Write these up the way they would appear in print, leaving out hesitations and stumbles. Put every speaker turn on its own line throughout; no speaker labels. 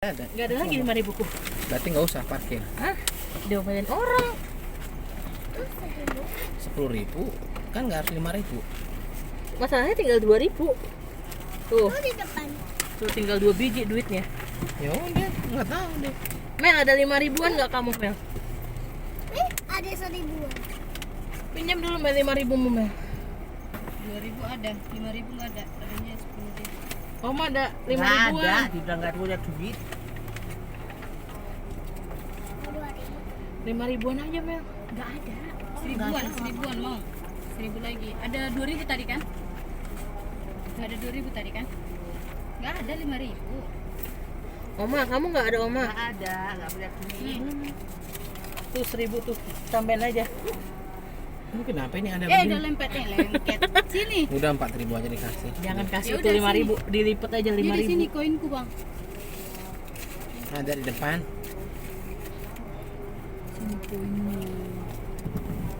Ada.
Gak ada lagi 5.000 ku.
Berarti nggak usah parkir.
Hah? Diomelin orang.
10.000 kan nggak harus 5.000.
Masalahnya tinggal 2.000. Tuh,
di depan.
tuh tinggal 2 biji duitnya.
Ya udah, nggak tahu deh.
Mel, ada 5.000-an nggak kamu, Mel?
Ada 1.000-an.
Pinjam dulu Mel 5.000-mu, Mel.
2.000 ada, 5.000 nggak ada, adanya 10.000.
Om ada
Nggak ada,
5.000-an.
dia nggak punya duit.
5.000-an aja, Mel.
Nggak ada. 1.000-an mau. 1.000 lagi. Ada 2.000 tadi kan? Nggak ada 2.000 tadi kan? Nggak ada 5.000.
Oma, kamu nggak ada Oma?
Nggak ada, nggak punya duit.
Tuh 1.000 tuh, tambahin aja.
Ini kenapa ini ada
Udah
begini?
lempetnya, lengket. Sini.
Udah 4.000 aja dikasih.
Jangan kasih
Ya
itu
udah,
5.000, dilipet aja
Jadi sini
5.000.
koinku bang.
Ada di depan.
Sini koinnya.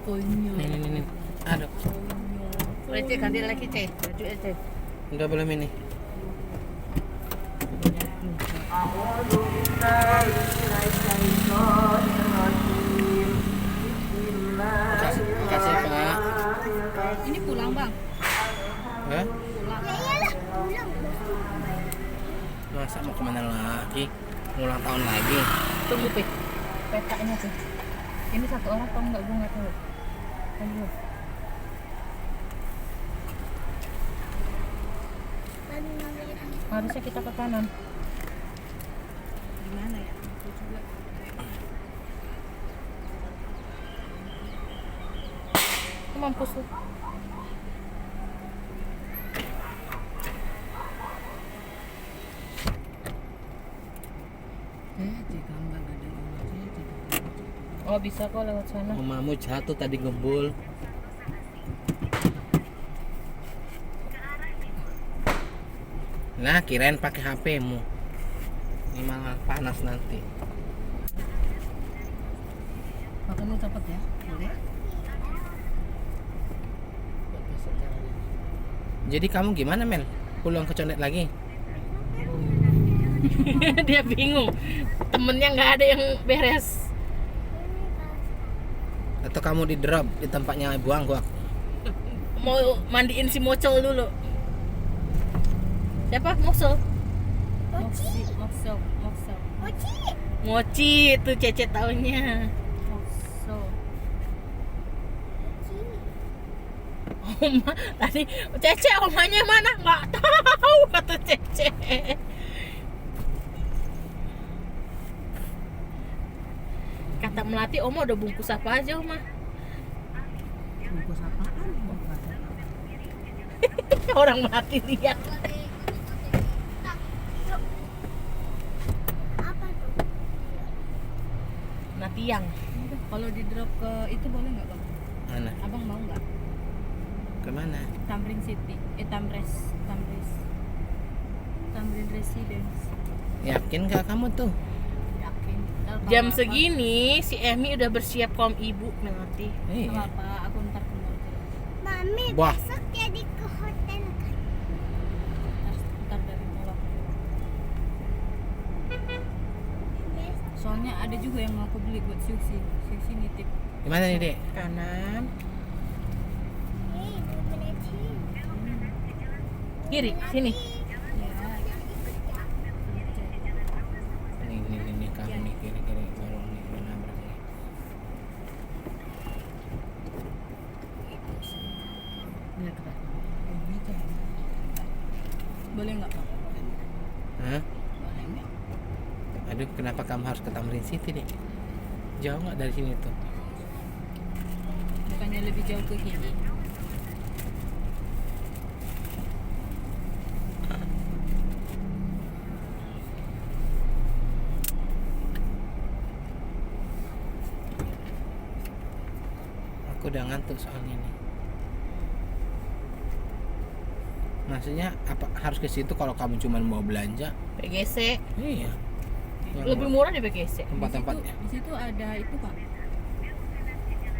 Koinnya.
Nih. Ada.
Receh ganti lagi ceh, baju ceh.
Udah belum ini? Kasih Pak.
Ini pulang bang.
Hah?
Pulang.
Ya iyalah, pulang.
Masa mau kemana lagi? Ulang tahun lagi.
Tunggu, Pi. Petanya tuh. Ini satu orang kamu nggak, gue nggak tahu. Tunggu.
Lalu ngambil
Harusnya kita ke kanan.
Gimana ya? Aku juga.
Mampus tuh.
Gambar ada
Oh, bisa kok lewat sana.
Mamamu jatuh tadi ngebul. Nah, kirain pakai HP-mu. Ini malah panas nanti.
Makannya cepet ya, boleh?
Jadi kamu gimana, Mel? Pulang ke Condet lagi?
Dia bingung. Temennya nggak ada yang beres.
Atau kamu di drop di tempatnya Ibu Angguak?
Mau mandiin si Mocol dulu. Siapa? Mocol?
Moksi.
Mochi.
Mochi itu Cece taunya.
Mokso.
Oma tadi Cece omanya mana? Nggak tahu kata Cece. Kata Melati, Oma udah bungkus apa aja, Oma?
Bungkus apaan?
Orang Melati lihat.
Apa tuh?
Natiang.
Kalau di drop ke itu boleh nggak bang?
Mana?
Abang mau nggak?
Kemana?
Tamrin City, Tamrin Residence.
Yakin gak kamu tuh?
Yakin. Ntar kalau
Jam
apa-
segini si Emi udah bersiap kaum ibu Melati.
Kalau
Iya.
apa aku ntar ke mall dulu.
Mami,
Wah.
besok jadi ke hotel kan?
Ntar dari mall aku. Soalnya ada juga yang mau aku beli buat Siuxi nitip.
Gimana nih, Dek?
Kanan,
Hei, bener sih.
kiri, sini.
Ini kamu nih kiri-kiri baru nih nabrak nih.
Lihat Kak. Boleh nggak Pak?
Hah?
Boleh nggak?
Aduh, kenapa kamu harus ke Tamrin City, Dek? Jauh nggak dari sini tuh?
Bukannya lebih jauh ke sini?
Aku udah ngantuk soalnya nih. Maksudnya apa harus ke situ kalau kamu cuma mau belanja?
PGC.
Iya. Yang
Lebih murah di PGC.
tempat-tempatnya.
Di situ ada itu Pak.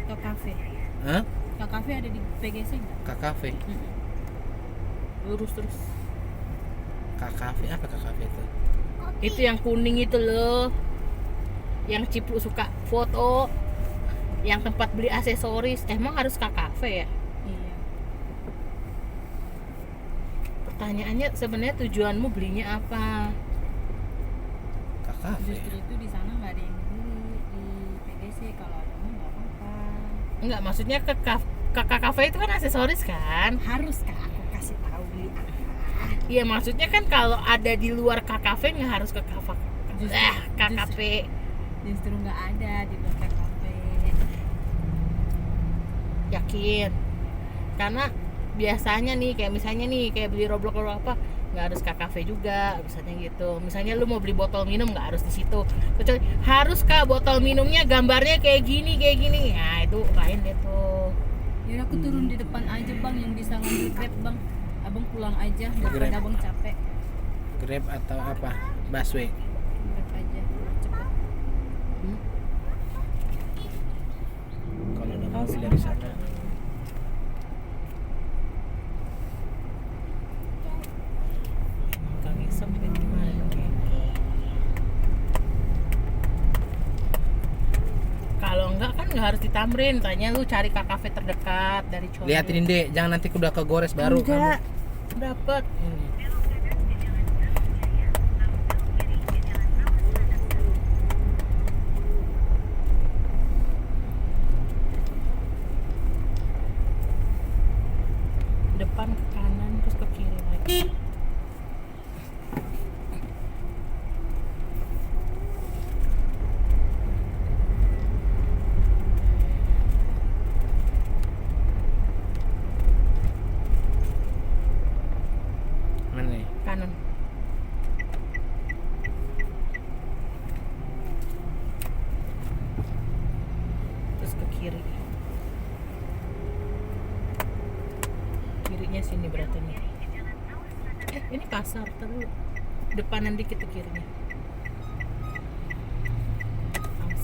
Ke kafe.
Hah?
Ke kafe ada di PGC nggak?
KKV.
Lurus terus.
KKV apa KKV itu?
Itu yang kuning itu loh. Yang Cipu suka foto. Yang tempat beli aksesoris. Emang harus ke kafe ya?
Iya.
Pertanyaannya sebenarnya tujuanmu belinya apa?
Ke kafe.
Justru itu di sana nggak ada yang beli di PDC, kalau ada mah nggak apa-apa.
Enggak, maksudnya ke kafe itu kan aksesoris kan?
Harus kak aku kasih tahu beli apa?
Iya, maksudnya kan kalau ada di luar kafe nggak harus ke kafe. KKP.
Justru nggak ada di luar kafe.
Yakin? Karena biasanya nih kayak misalnya nih kayak beli Roblox atau apa nggak harus ke kafe juga misalnya gitu. Misalnya lu mau beli botol minum nggak harus di situ. Kecuali harus kak botol minumnya gambarnya kayak gini. Nah itu lain deh tuh.
Ya aku turun di depan aja bang, yang bisa ngambil Grab bang. Abang pulang aja daripada
Grab.
abang capek.
Grab atau apa? Busway.
Grab aja cepet.
Kalau ada mobil dari sana.
Kang Isam kayak gimana nih? Kalau enggak kan nggak harus di Tamrin. Tanya lu cari ke kafe terdekat dari Condet.
Liatin deh, jangan nanti udah kegores baru
Enggak. Dapat. Depan ke kanan terus ke kiri lagi.
Mana nih?
Kanan. Terus ke kiri. Kirinya sini berarti nih. Ini pasar terus. Depanan dikit ke kirinya.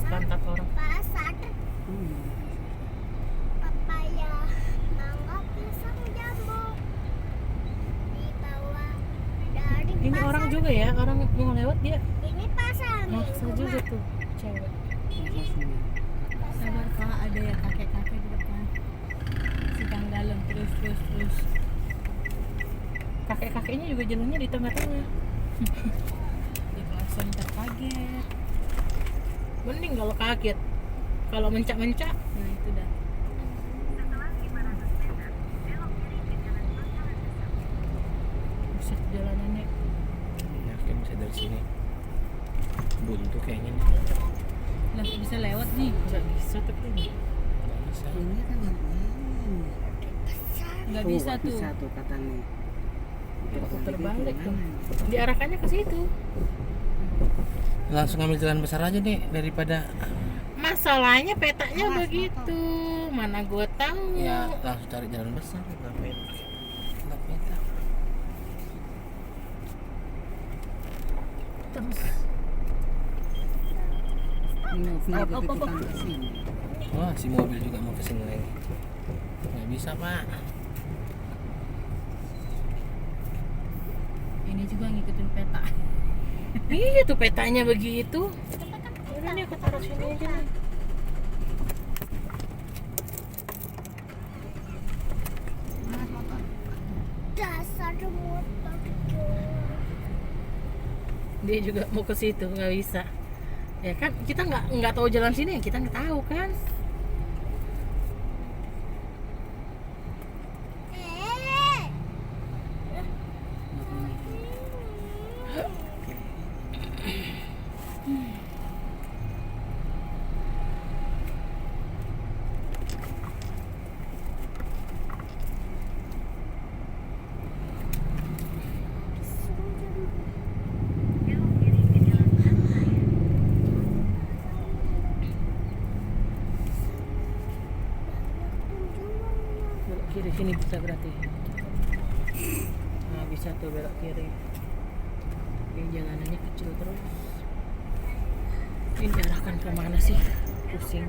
Pantat orang.
Pasar. Papaya, mangga, pisang, jambu. Dibawa dari
Ini
pasar.
orang juga ya, orang mau lewat dia
Ini pasar
maksa
minggu,
juga
Mak.
tuh cewek.
Sabar kak, ada ya kakek-kakek di depan. Sedang dalam terus.
Kakek-kakeknya juga jalannya di tengah-tengah.
Di klakson terkaget.
Mending kalau kaget. Kalau mencak-mencak,
Nah itu dah.
buset jalanannya.
Yakin bisa dari sini. Buntu kayaknya nih.
Lah bisa lewat nih.
Nggak bisa tapi
Nggak bisa.
ini kan
Nggak bisa tuh.
bisa tuh katanya. Putar balik tuh. Diarahkannya ke situ.
Langsung ambil jalan besar aja nih daripada
Masalahnya petanya begitu. Mana gue tahu.
ya langsung cari jalan besar. Ngapain? Nggak peta.
Terus
Apa?
Wah, si mobil juga mau kesini lagi. Nggak bisa pak.
Ini juga ngikutin peta.
iya tuh petanya begitu. Udah nih aku taruh sini aja nih.
Dasar motor.
Dia juga mau ke situ nggak bisa. Ya kan kita nggak tahu jalan sini ya kita nggak tahu kan. Belok kiri sini bisa berarti. Nah bisa tuh belok kiri. Ini jalanannya kecil terus. Ini diarahkan kemana sih? Pusing.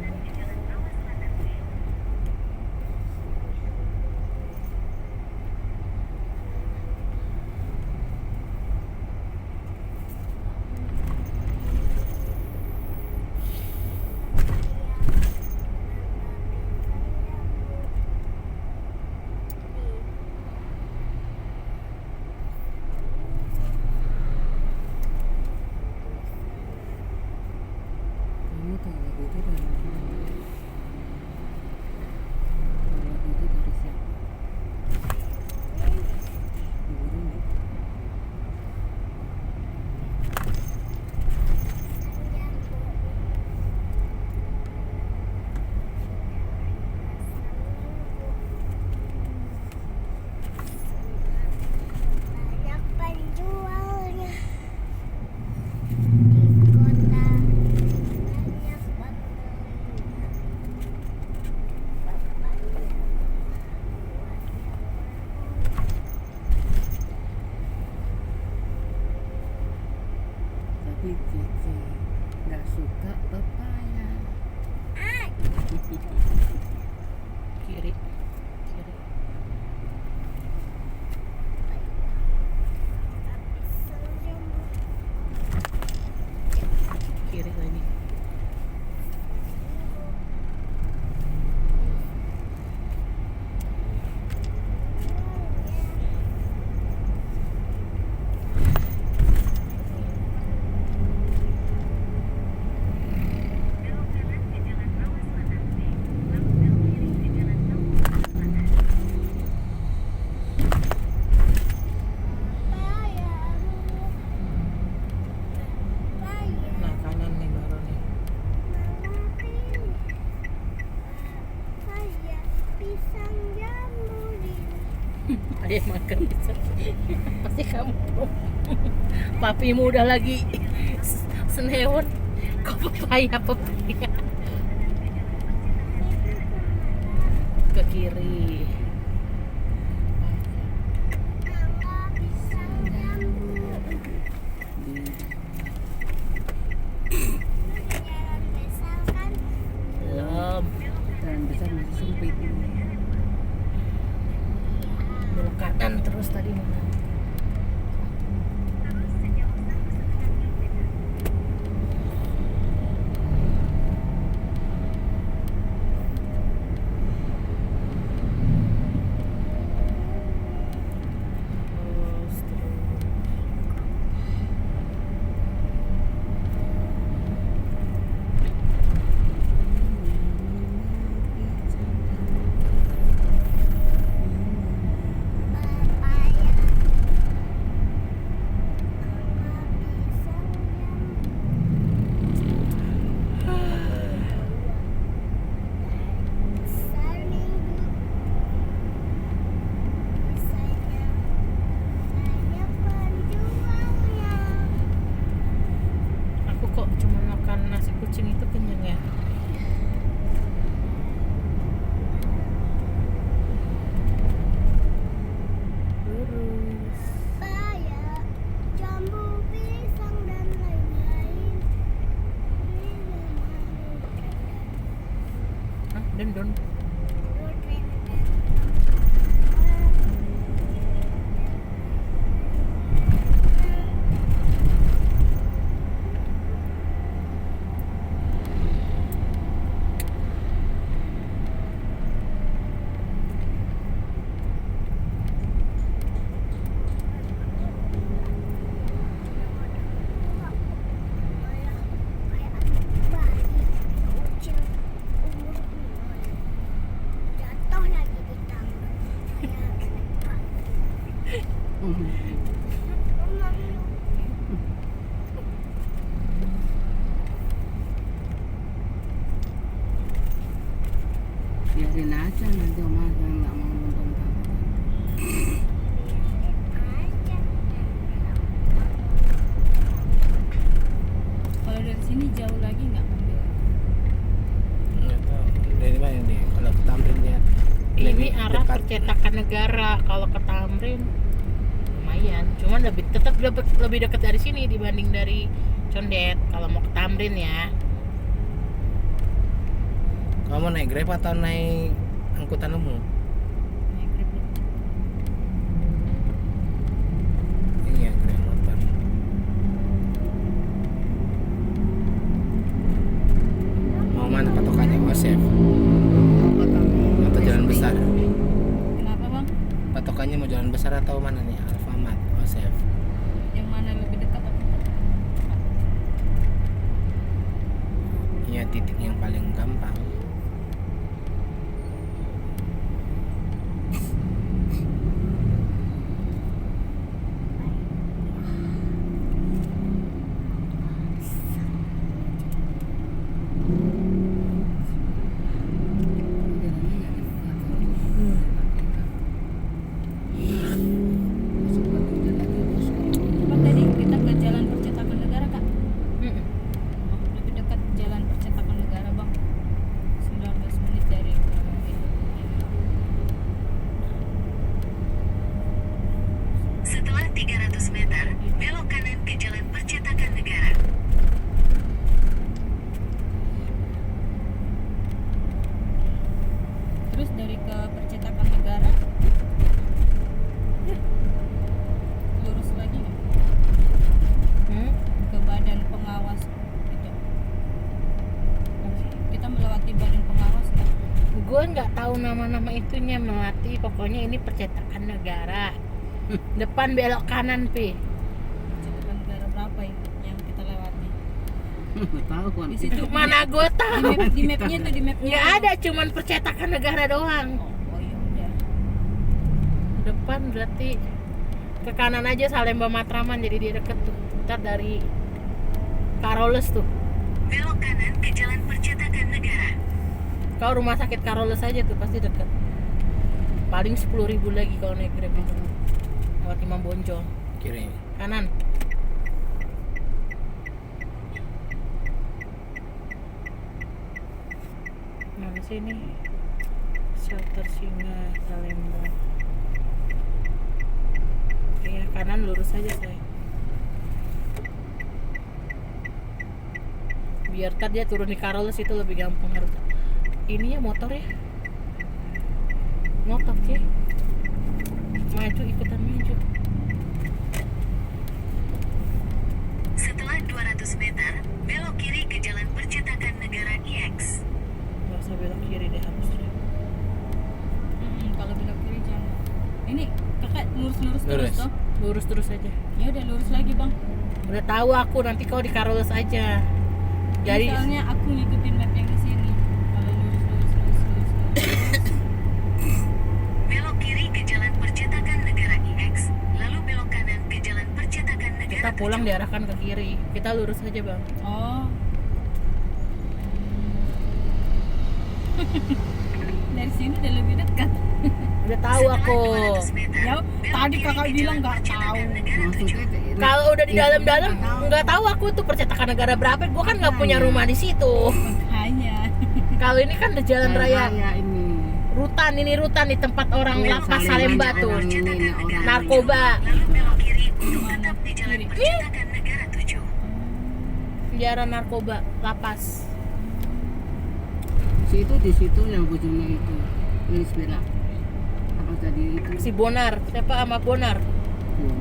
Cici nggak suka pepaya.
Kiri. Kiri.
Pisang jambu.
Kiri lagi.
Pepaya. Pepaya.
Nah, kanan nih baru nih.
Pepaya. Pisang jambu di
Ayah makan bisa. Pasti kamu. Papimu udah lagi senewon. Kok pepaya. Ke kiri.
Mangga pisang jambu. Jalan besar kan?
Belum.
Jalan besar masih sempit.
Belok kanan terus tadi mana?
Pepaya.
Aku kok cuma makan nasi kucing itu kenyang ya? Lurus.
Jambu, pisang dan lain-lain.
Hah, dendon.
Jatuh lagi di tangan.
Biarin aja nanti Oma yang nggak mau nonton kamu.
Kalau dari sini jauh lagi nggak mobil?
Nggak tahu. Dari mana nih? Kalau ke Tamrin dia
Ini
lebih
arah
dekat.
percetakan negara. Kalau ke Tamrin lumayan, cuman tetap lebih dekat dari sini dibanding dari Condet. Kalau mau ke Tamrin ya.
Kamu naik Grab atau naik angkutan umum?
Naik Grab dulu.
Iya, Grab motor. Mau mana patokannya? Osef atau jalan besar?
Kenapa bang?
Patokannya mau jalan besar atau mana nih? Alfamart, Osef.
Yang mana lebih dekat atau
Iya, titik yang paling gampang.
apa tadi kita ke jalan percetakan negara kak?
Mm-mm.
Oh, lebih dekat jalan percetakan negara bang.
gue nggak tahu nama-nama itunya Melati, pokoknya ini percetakan negara. Depan belok kanan pi.
Percetakan negara berapa ya yang kita lewati?
Nggak tahu kan.
Di situ
Mana gue tahu?
di mapnya tuh di mapnya.
Nggak ada, cuman percetakan negara doang.
Oh iya udah.
Depan berarti ke kanan aja Salemba Matraman, jadi dia deket tuh. Ntar dari Karoles tuh.
Belok kanan ke jalan percetakan negara.
Kau rumah sakit Karoles aja tuh pasti deket. Paling 10.000 lagi kalau naik Grab itu. Lewat Imam Bonjol.
Kiri.
Kanan. Mana sih ini? Shelter Singa Salemba. Iya, kanan lurus aja saya. Biar tadi dia turun di Karoles itu lebih gampang harus. Ini ya motor ya. Motor sih. Maju, ikutan maju.
Setelah 200 meter, belok kiri ke jalan percetakan negara IX.
Gak usah belok kiri deh harusnya.
Kalau belok kiri jangan. Ini kakak lurus terus
Lurus.
toh?
Lurus terus aja.
Ya udah lurus lagi bang.
Udah tahu aku, nanti kau di Karoles aja. Jadi
Soalnya aku ngikutin map yang di sini. Kalau lurus.
Belok kiri ke jalan percetakan negara IX, lalu belok kanan ke jalan percetakan negara
kita pulang
7.
diarahkan ke kiri. Kita lurus aja bang.
Oh. Dari sini udah lebih dekat.
Udah tahu
Setelah
aku.
200 meter,
Ya,
belok
tadi
kiri
kakak
ke
bilang
jalan
nggak
percetakan
tahu.
negara 7.
Maksudnya
Kalau udah di dalam-dalam nggak tahu aku tuh percetakan negara berapa. Gua kan nggak punya rumah di situ.
Makanya.
Kalau ini kan di jalan raya.
ini.
Rutan, ini rutan di tempat orang lapas Salemba tuh. Narkoba.
Lalu belok kiri untuk tetap di jalan
Kiri.
percetakan negara 7.
Penjara narkoba, lapas.
Situ di situ yang ujungnya itu. Tulis berak. Apa tadi itu?
Si Bonar, siapa sama Bonar?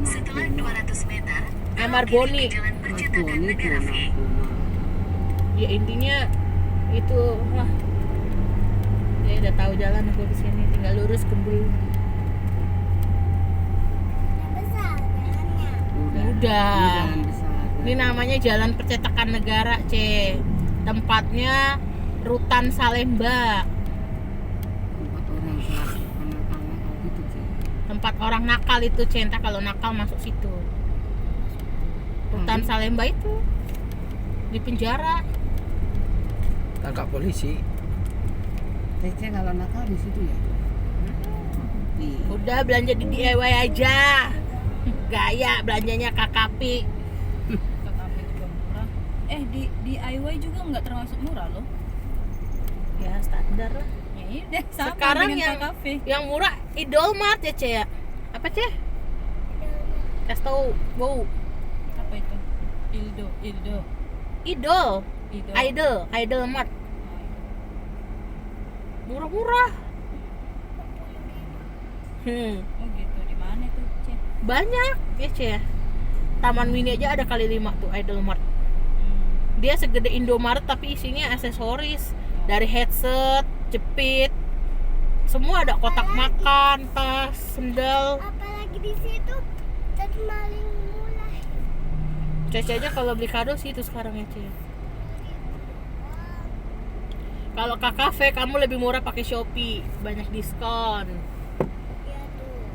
Setelah 200 meter,
Amar
belok
Boni.
kiri ke jalan percetakan negara V.
Ya intinya itu lah. Ya udah tahu jalan aku di sini, tinggal lurus kembali.
Yang besar jalannya.
Udah.
Jalan besar.
Ini namanya Jalan Percetakan Negara, C. Tempatnya Rutan Salemba.
Tempat orang kelas anak-anak gitu sih.
Tempat orang nakal itu, C. Entah kalau nakal masuk situ. Rutan Salemba itu di penjara.
Tangkap polisi.
Cece kalau nakal di situ ya. Iya.
Udah belanja di DIY aja. Gaya belanjanya KKP.
KKP juga murah. Di DIY juga nggak termasuk murah loh.
Ya standar lah.
Ya udah sama
Sekarang
dengan
yang
KKP.
yang murah Idolmart ya, C ya. Apa, C? Kasih tahu, wow.
Apa itu? Idol.
Idol Mart. Murah-murah.
Oh gitu, di mana tuh, Cek?
Banyak ya, C ya. Taman Mini aja ada kali 5 tuh Idol Mart. Dia segede Indomaret tapi isinya aksesoris. Dari headset, jepit, semua ada, kotak makan, tas, sendal.
Apalagi di situ dan maling mulai.
Cece aja kalau beli kado sih itu sekarang ya, C. Kalau KKV kamu lebih murah pakai Shopee, banyak diskon.
Ya tuh.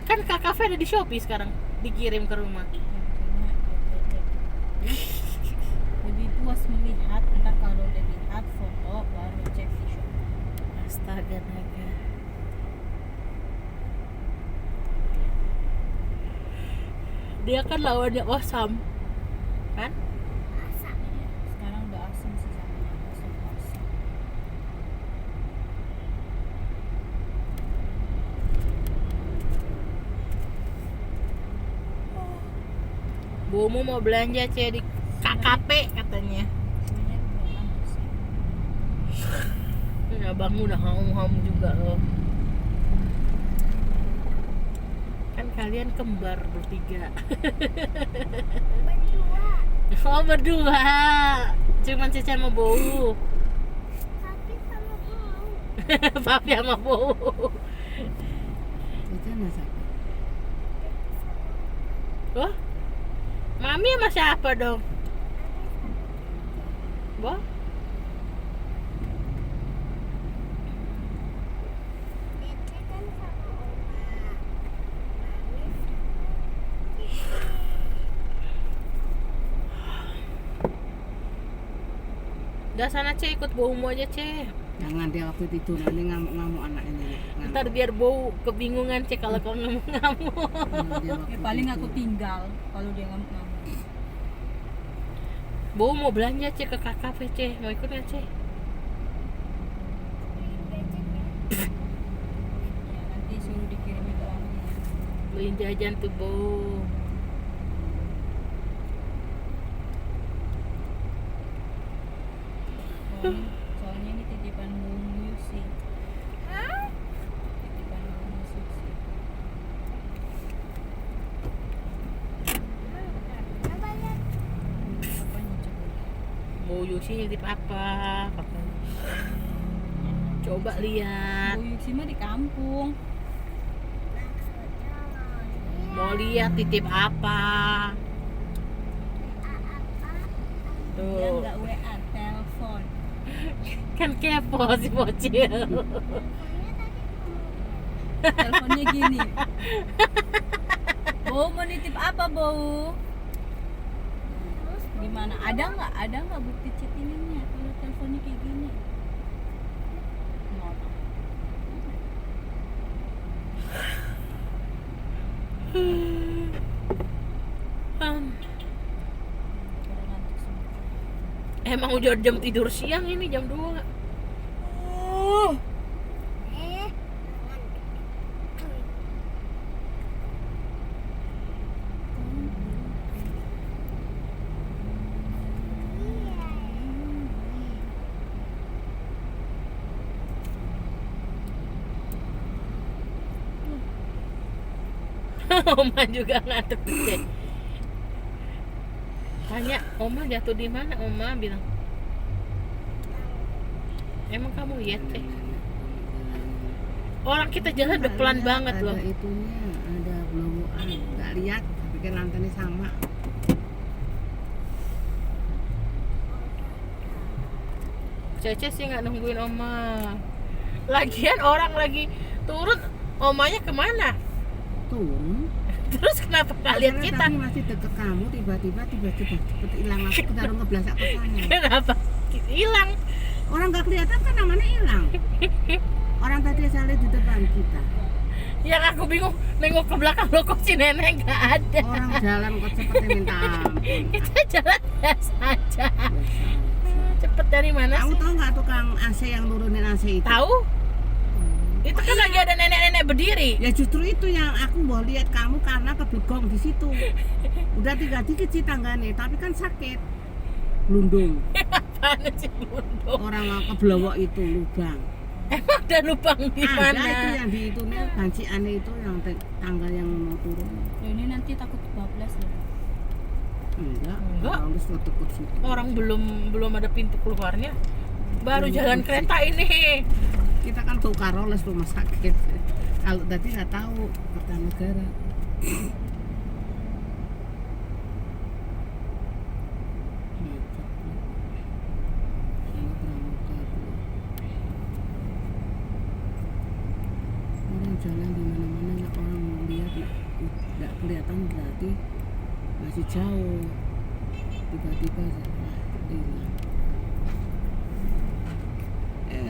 Kan KKV ada di Shopee sekarang, dikirim ke rumah.
Lebih puas melihat, entar kalau udah lihat foto baru cek di shop.
Astaga naga. Dia kan lawannya Osam, kan?
Sekarang udah asing sih sama asam.
Bomu mau belanja C di KKP katanya.
Sebenarnya belum sih.
Abangmu udah haum-haum juga loh. Kan kalian kembar bertiga.
Berdua.
Oh berdua. Cuman Cece sama Bowu.
Tapi sama bau.
Papi sama Bowo.
Caca sama siapa?
Wah, Mami sama siapa dong? Wah,
Dede kan sama oma.
udah sana Ce, ikut Bowomu aja Ce.
Jangan dia waktu tidur nanti ngamuk-ngamuk anak ini.
Ntar biar Bowo kebingungan Ce kalau kau ngamuk-ngamuk.
Ya paling aku tinggal kalau dia ngamuk-ngamuk.
Bowo mau belanja Ce ke kafe Ce, mau ikut nggak Ce?
Ya nanti suruh dikirimin uangnya.
Beliin jajan tuh Bowo.
Soalnya ini titipan Bung Yusi. Titipan Bung Yusi.
Apa lihat?
Apanya coba?
Bowo Yusi nitip apa? Coba lihat.
Bung Yusi mah di kampung.
Mau lihat titip apa?
Dia
Tuh.
nggak WA, telepon.
Kan kepo si bocil.
Teleponnya gini. Bau mau nitip apa Bau? Gimana? Ada nggak bukti chat ininya kalau teleponnya kayak gini? Nggak. Udah ngantuk semua.
Emang udah jam tidur siang ini jam 2. Oma juga ngantuk deh. Tanya Oma jatuh di mana? Oma bilang, emang kamu lihat orang kita jalan udah pelan banget loh.
Ada itunya, ada blowoan. Nggak lihat, pikir lantainya sama.
Cece sih nggak nungguin Oma. Lagian orang lagi turun, Omanya kemana?
Turun.
Terus kenapa nggak lihat
Karena
kita?
tadi masih deket kamu, tiba-tiba cepet hilang. Aku ketaruh ngebelasak ke sana.
Kenapa hilang?
Orang nggak kelihatan kan namanya hilang. Orang tadi saya lihat di depan kita.
Yang aku bingung nengok ke belakang lo kok si nenek nggak ada.
Orang jalan kok seperti minta ampun.
Kita jalan biasa aja. Cepet dari mana
Kamu
sih?
tahu nggak tukang AC yang nurunin AC itu?
Tahu? Itu kan lagi ada nenek-nenek berdiri.
Ya justru itu yang aku mau lihat kamu karena keblegong di situ. Udah 3 dikit sih tanggane, tapi kan sakit. Lundung.
Apaan sih Bundung?
Orang mau keblowok itu lubang.
Emang ada lubang di
Ada
mana?
itu yang di itunya banciannya itu yang tangga yang mau turun.
Loh, ini nanti takut kebablas loh.
Enggak.
Enggak.
Orang harus tekut situ.
Orang belum ada pintu keluarnya. Baru jalan kereta ini.
Kita kan tuh Karoles rumah sakit. Kalau tadi nggak tahu Kertanegara. Orang jalan di mana-mana ya orang lihat nggak kelihatan berarti masih jauh. Tiba-tiba hilang.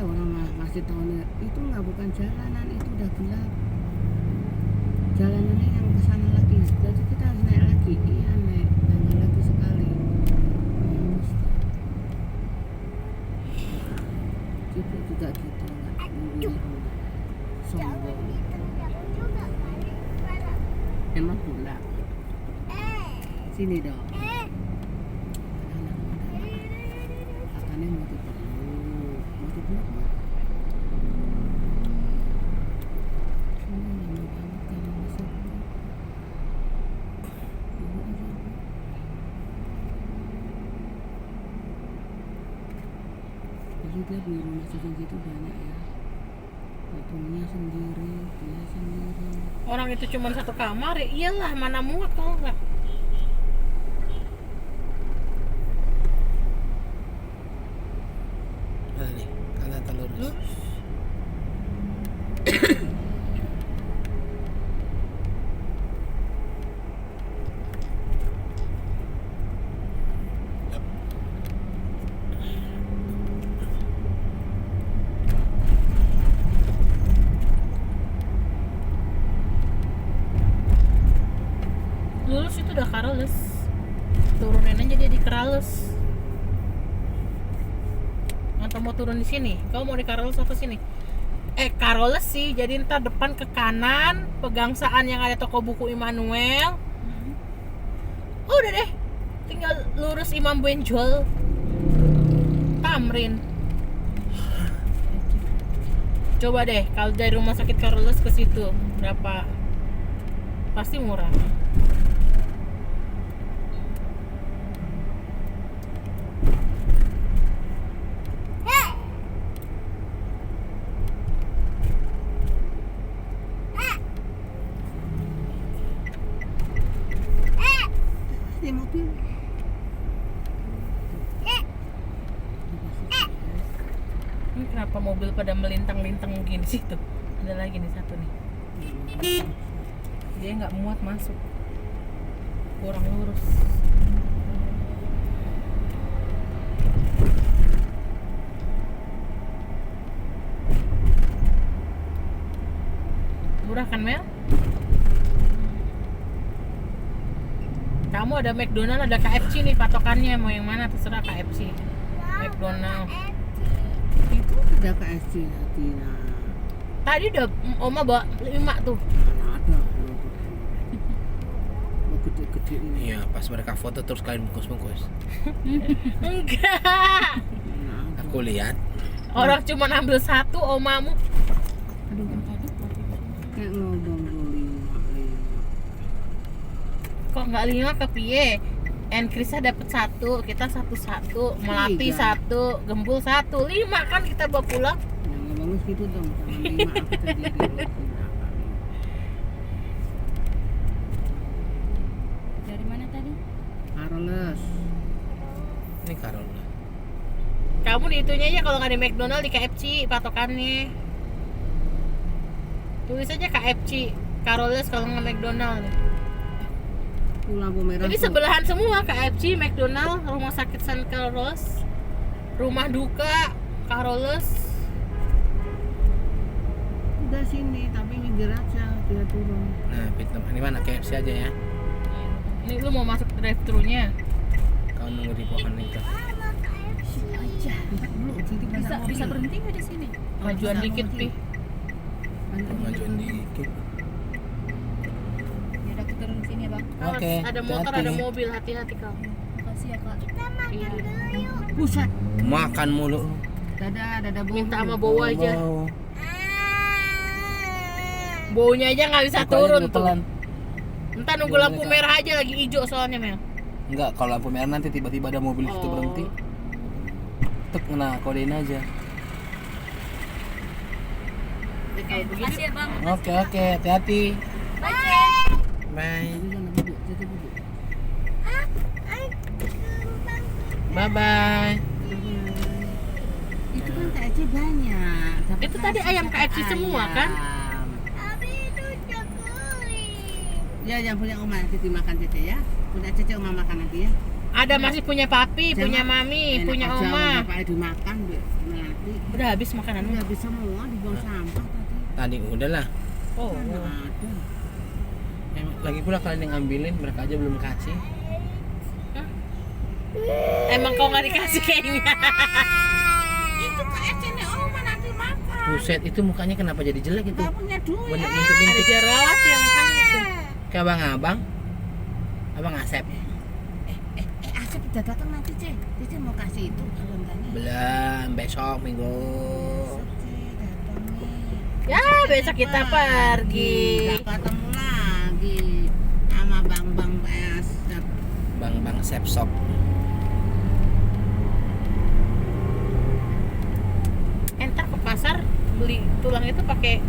Orang masih tahu nih, itu nggak bukan jalanan, itu udah gelap. Jalanannya yang ke sana lagi, jadi kita harus naik lagi. Iya naik, naik lagi sekali. Itu juga gitu, nggak nungguin orang. Sombong.
juga balik pada
Emang pula. Sini dong. Katanya mau dipeluk, mau dipeluk nggak? Jadi dia beli rumah susun situ banyak ya. Dia sendiri.
Orang itu cuma satu kamar ya iyalah, mana muat kalau enggak.
Mana nih? Kanan atau lurus?
Lulus itu udah Carolus. Turunin aja dia di Carolus. Atau mau turun di sini? Kau mau di Carolus atau sini? Carolus sih. Jadi ntar depan ke kanan, pegangsaan yang ada toko buku Immanuel. Oh, udah deh. Tinggal lurus Imam Bonjol. Tamrin. Coba deh kalau dari rumah sakit Carolus ke situ berapa? Pasti murah.
Di mobil.
Ini kenapa mobil pada melintang-lintang gini sih tuh? Ada lagi nih satu nih. Dia nggak muat masuk. Kurang lurus. Murah kan Mel? Kamu ada McDonald, ada KFC nih patokannya, mau yang mana terserah. KFC, McDonald.
Itu ada KFC Tina.
Tadi udah Oma bawa 5 tuh.
Mana ada. Mau gede-gede ini.
Iya, pas mereka foto terus kalian bungkus-bungkus.
Enggak.
Mana ada.
Aku lihat.
Orang cuma ambil 1, omamu.
Aduh, kayak ngomong lima.
Kok nggak 5 ke piye? Krisa dapat 1, kita 1, Melati 1, Gembul 1, 5 kan kita bawa pulang.
Yang ngomong gitu dong, jangan lima aku sendiri loh.
Dari mana tadi?
Carolus.
Ini Carol.
Kamu di itunya aja, kalau nggak di McDonald di KFC patokannya. Tulis aja KFC, Carolus kalau nggak McDonald.
Lampu merah.
Jadi sebelahan semua, KFC, McDonald, rumah sakit San Carlos, rumah duka Carolus.
Udah sini, tapi minggir aja dia turun.
Nah, Vietnam. Ini mana? KFC aja ya.
Ini lu mau masuk drive-thru-nya?
Kau nunggu di pohon itu.
Aja. Bisa berhenti nggak di sini?
Majuan dikit, Pi.
Majuan dikit.
Ya udah aku turun di sini ya bang.
Awas,
Oke,
ada motor,
hati-hati.
ada mobil, hati-hati kau.
Makasih ya kak.
Iya.
Buset.
Makan mulu.
Dada bau.
Minta sama bau aja.
Wow.
Baunya aja nggak bisa
Aku aja
turun
dulu
tuh.
pelan.
Entar nunggu
Boleh,
lampu
Kak.
merah aja, lagi hijau soalnya Mel.
Enggak, kalau lampu merah nanti tiba-tiba ada mobil itu
Oh.
berhenti. Tuk, nah kodein aja.
Oke,
Makasih ya bang.
Oke, hati-hati. Bye.
Jadi jangan duduk, jadi duduk.
Bye.
Itu kan KFC banyak. Dapat
Itu tadi ayam KFC semua, kan?
Tapi itu cokoli.
Ya, yang punya Oma nanti dimakan Cece ya. Punya Cece Oma makan nanti ya.
Ada masih punya papi,
Jangan.
punya mami,
Enak
punya
aja,
oma.
bapaknya dimakan, Melati.
Udah habis makanan.
Udah habis semua, dibuang sampah tadi.
Tadi udah lah.
Oh.
Mana ada.
Lagi pula kalian yang ngambilin, mereka aja belum kasih.
Emang kau nggak dikasih kayaknya.
Itu KFC-nya Oma nanti makan.
Buset, itu mukanya kenapa jadi jelek itu?
Gak punya duit.
Banyak
Ada
ngintip-ngintip.
jerawat yang makan itu.
Kayak abang-abang. Abang Asep.
Asep udah datang nanti Cece. Cece mau kasih itu alhamdulillah.
Belum, besok minggu.
Cece datang nih.
Ya, besok kita pergi.
Gak ketemu lagi sama Bang Asep.
Bang Sep Shop.
Entar ke pasar beli tuh pulang itu pakai